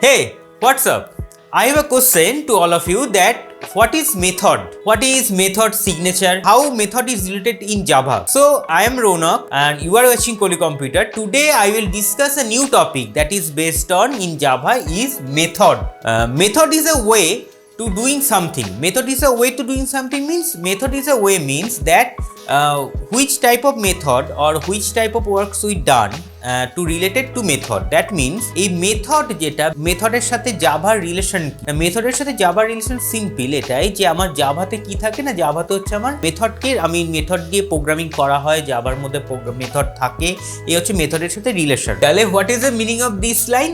Hey, what's up? I have a question to all of you that what is method? What is method signature? How method is related in Java? So I am Ronak and you are watching Koli Computer. Today I will discuss a new topic that is based on in Java is method. Method is a way to doing something. Method is a way to doing something means method is a way means that which type of method or which type of works we done to related to method. That means এই method যেটা মেথডের সাথে জাভার relation মেথডের সাথে জাভার relation simple এটাই যে আমার জাভাতে কি থাকে না জাভাতে হচ্ছে আমার মেথডকে আমি মেথড দিয়ে প্রোগ্রামিং করা হয় জাভার মধ্যে মেথড থাকে এই হচ্ছে মেথডের সাথে রিলেশন তাহলে what is the meaning of this line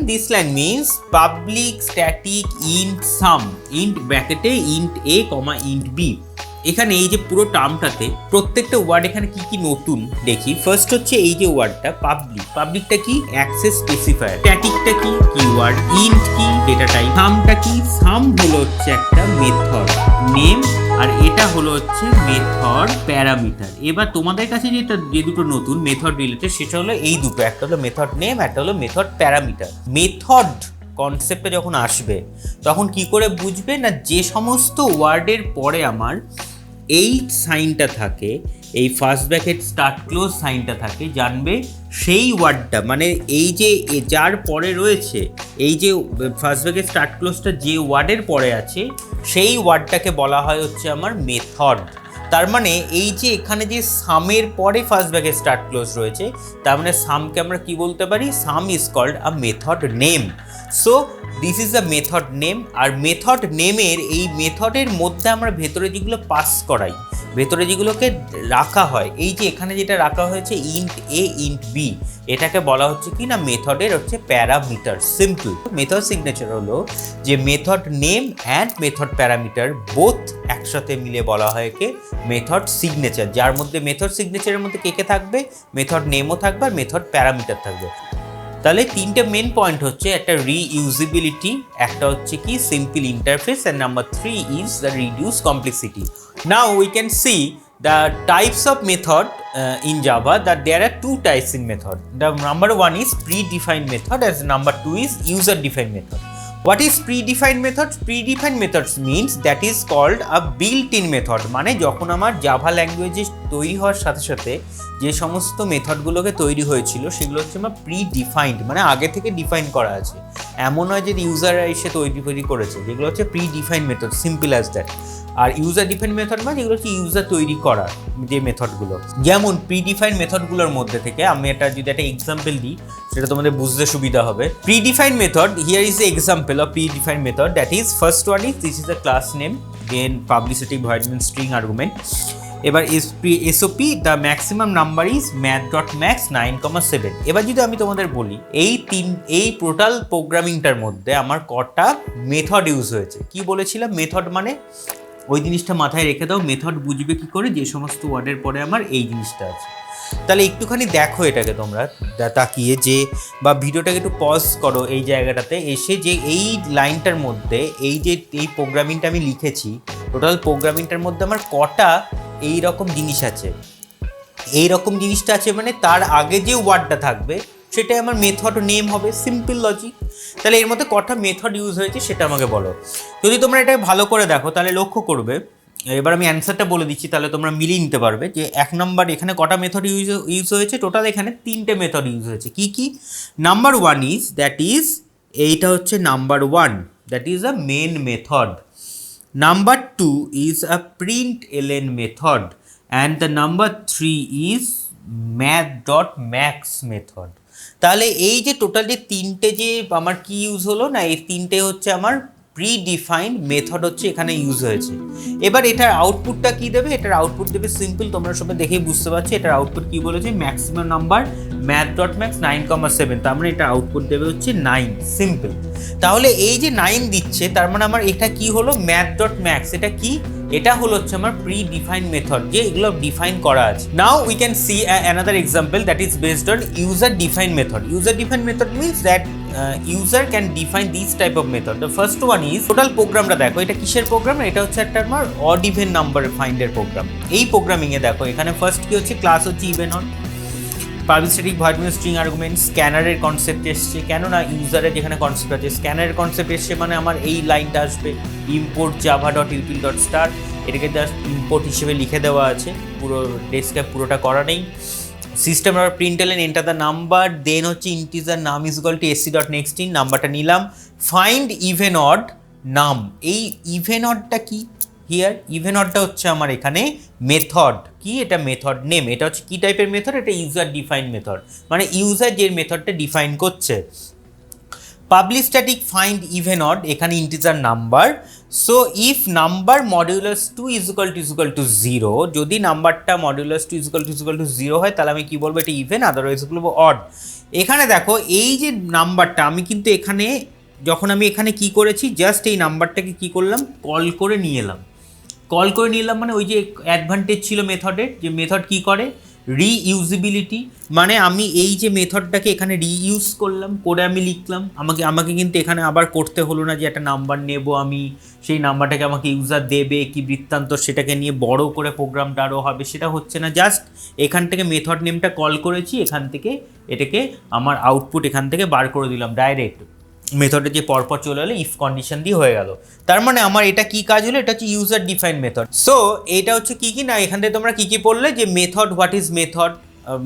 means public static int sum int ব্র্যাকেটে int a comma int b এখানে এই যে পুরো টার্মটাতে প্রত্যেকটা ওয়ার্ড এখানে কি কি নতুন দেখি ফার্স্ট হচ্ছে এই যে ওয়ার্ডটা পাবলিকটা কি অ্যাক্সেস স্পেসিফায়ার স্ট্যাটিকটা কি কিওয়ার্ড ইন্ট কি ডেটা টাইপ সামটা কি সাম হলো হচ্ছে একটা মেথড নেম আর এটা হলো হচ্ছে মেথড প্যারামিটার এবার তোমাদের কাছে যেটা যে দুটো নতুন মেথড রিলেটেড সেটা হলো এই দুটো একটা হলো মেথড নেম একটা হলো মেথড প্যারামিটার মেথড কনসেপ্টে যখন আসবে তখন কি করে বুঝবে না যে সমস্ত ওয়ার্ডের পরে আমার এই সাইনটা থাকে এই ফার্স্ট ব্র্যাকেট স্টার্ট ক্লোজ সাইনটা থাকে জানবে সেই ওয়ার্ডটা মানে এই যে যার পরে রয়েছে এই যে ফার্স্ট ব্র্যাকেট স্টার্ট ক্লোজটা যে ওয়ার্ডের পরে আছে সেই ওয়ার্ডটাকে বলা হয় হচ্ছে আমার মেথড তার মানে এই যে এখানে যে সামের পরে ফার্স্ট ব্র্যাকেট স্টার্ট ক্লোজ রয়েছে তার মানে সামকে আমরা কি বলতে পারি sum is called a method name so this is the method name আর মেথড নেমের এই মেথডের মধ্যে আমরা ভেতরে যেগুলো পাস করাই ভেতরে যেগুলোকে রাখা হয় এই যে এখানে যেটা রাখা হয়েছে ইন্ট এ ইন্ট বি এটাকে বলা হচ্ছে কি না মেথডের হচ্ছে প্যারামিটার সিম্পল মেথড সিগনেচার হলো যে method name and method parameter both একসাথে মিলে বলা হয় কে মেথড সিগনেচার যার মধ্যে মেথড সিগনেচারের মধ্যে কে থাকবে মেথড নেমও থাকবে আর মেথড প্যারামিটার থাকবে তাহলে তিনটে মেন পয়েন্ট হচ্ছে একটা রিইউজিবিলিটি একটা হচ্ছে কি simple interface and number 3 is the reduce complexity now we can see the types of method in Java that there are two types in method. The number one is predefined method as number two is user defined method. What is predefined method? Predefined methods means that is called a built-in method. মানে যখন আমার Java ল্যাঙ্গুয়েজে তৈরি হওয়ার সাথে সাথে যে সমস্ত মেথডগুলোকে তৈরি হয়েছিল সেগুলো হচ্ছে আমার প্রিডিফাইন্ড মানে আগে থেকে ডিফাইন করা আছে এমন নয় যে ইউজাররা এসে তৈরি করেছে যেগুলো হচ্ছে predefined method simple as that আর ইউজার ডিফাইন্ড মেথড মানে যেগুলো হচ্ছে ইউজার তৈরি করা যে মেথডগুলো যেমন প্রিডিফাইন্ড মেথডগুলোর মধ্যে থেকে আমি এটা যদি একটা এক্সাম্পল দিই সেটা তোমাদের বুঝতে সুবিধা হবে predefined method here is a example of predefined method that is first one is this is the class name then publicity void main string argument এবার SOP the maximum number is math.max 9,7 এবার যদি আমি তোমাদের বলি এই total প্রোগ্রামিংটার মধ্যে আমার কটা মেথড ইউজ হয়েছে কি বলেছিলাম মেথড মানে ওই জিনিসটা মাথায় রেখে দাও মেথড বুঝবে কি করে যে সমস্ত ওয়ার্ডের পরে আমার এই জিনিসটা আছে তাহলে একটুখানি দেখো এটাকে তোমরা তাকিয়ে যে বা ভিডিওটাকে একটু পজ করো এই জায়গাটাতে এসে যে এই লাইনটার মধ্যে এই যে এই প্রোগ্রামিংটা আমি লিখেছি টোটাল প্রোগ্রামিংটার মধ্যে আমার কটা এই রকম জিনিস আছে এই রকম জিনিসটা আছে মানে তার আগে যে ওয়ার্ডটা থাকবে সেটাই আমার মেথড নেম হবে সিম্পল লজিক তাহলে এর মধ্যে কটা মেথড ইউজ হয়েছে সেটা আমাকে বলো যদি তোমরা এটা ভালো করে দেখো তাহলে লক্ষ্য করবে এবার আমি অ্যান্সারটা বলে দিচ্ছি তাহলে তোমরা মিলিয়ে নিতে পারবে যে এক নম্বর এখানে কটা মেথড ইউজ হয়েছে টোটাল এখানে তিনটে মেথড ইউজ হয়েছে কি কি number one is that is এইটা হচ্ছে number one that is a main method number two is a println method and the number three is math.max method তাহলে এই যে টোটাল যে তিনটে যে আমার কি ইউজ হলো না এই তিনটে হচ্ছে আমার প্রিডিফাইন্ড মেথড হচ্ছে এখানে ইউজ হয়েছে এবার এটার আউটপুটটা কি দেবে এটার আউটপুট দেবে সিম্পল তোমরা সবাই দেখেই বুঝতে পারছো এটার আউটপুট কি বলেছে ম্যাক্সিমাম নাম্বার math.max 9,7 তার মানে এটা আউটপুট দেবে হচ্ছে 9 সিম্পল তাহলে এই যে 9 দিচ্ছে তার মানে আমার এটা কি হলো math.max এটা কি এটা হলো হচ্ছে আমার প্রিডিফাইন্ড মেথড যে এগুলো ডিফাইন করা আছে নাও we can C another example that is based on user defined method user defined method means that user can define these type of method the first one is total প্রোগ্রামটা দেখো এটা কিসের programme এটা হচ্ছে একটা আমার odd even number find এর program এই প্রোগ্রামিং এ দেখো এখানে ফার্স্ট কি হচ্ছে ক্লাস হচ্ছে even on public static void method string argument, স্ক্যানারের কনসেপ্ট এসছে, কেননা ইউজারের যেখানে কনসেপ্ট আছে স্ক্যানারের কনসেপ্ট এসছে মানে আমার এই লাইনটা আসবে import Java dot util dot star, এটাকে জাস্ট ইম্পোর্ট হিসেবে লিখে দেওয়া আছে, পুরো ডেস্কটপ পুরোটা করা নেই। সিস্টেম আর println enter the number, then হচ্ছে integer num is equal to SC dot next in, নাম্বারটা নিলাম। ফাইন্ড ইভেন অড নাম, এই ইভেন অডটা কি হিয়ার, ইভেন অডটা হচ্ছে আমার এখানে মেথড, কি এটা মেথড নেম, এটা হচ্ছে কি টাইপের মেথড, এটা ইউজার ডিফাইন মেথড, মানে ইউজার যে মেথডটা ডিফাইন করছে। Public static find even odd, এখানে integer number, so if number modulus 2 is equal to 0, যদি নাম্বারটা মডিউলাস 2 ইজ ইকুয়াল টু 0 হয় তাহলে আমি কি বলবো এটা ইভেন, আদারওয়াইজ বলবো অড। এখানে দেখো এই যে নাম্বারটা আমি কিন্তু এখানে যখন আমি এখানে কি করেছি, জাস্ট এই নাম্বারটাকে কি করলাম, কল করে নিয়ে এলাম, কল করে নিলাম, মানে ওই যে অ্যাডভান্টেজ ছিল মেথডের, যে মেথড কি করে রিইউজিবিলিটি, মানে আমি এই যে মেথডটাকে এখানে রিইউজ করলাম, করে আমি লিখলাম, আমাকে কিন্তু এখানে আবার করতে হলো না যে একটা নাম্বার নেব আমি, সেই নাম্বারটাকে আমাকে ইউজার দেবে কি বৃত্তান্ত, সেটাকে নিয়ে বড় করে প্রোগ্রামটা আরও হবে, সেটা হচ্ছে না, জাস্ট এখান থেকে মেথড নেমটা কল করেছি, এখান থেকে এটাকে আমার আউটপুট এখান থেকে বার করে দিলাম ডাইরেক্ট, মেথডে যে পরপর চলে এলো ইফ কন্ডিশন দিয়ে হয়ে গেল। তার মানে আমার এটা কি কাজ হলো, এটা হচ্ছে ইউজার ডিফাইন মেথড। সো এটা হচ্ছে কি না, এখান থেকে তোমরা কি পড়লে যে মেথড, হোয়াট ইজ মেথড,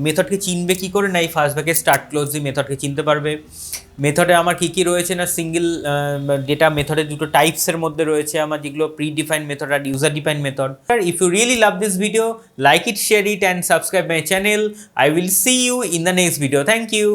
মেথডকে চিনবে কি করে না, এই ফার্স্ট ব্যাকে স্টার্ট ক্লোজ দিয়ে মেথডকে চিনতে পারবে। মেথডে আমার কি রয়েছে না, সিঙ্গেল যেটা মেথডের দুটো টাইপসের মধ্যে রয়েছে আমার, যেগুলো প্রি ডিফাইন মেথড আর user define method. If you really love this video, like it, share it and subscribe my channel. I will see you in the next video. Thank you.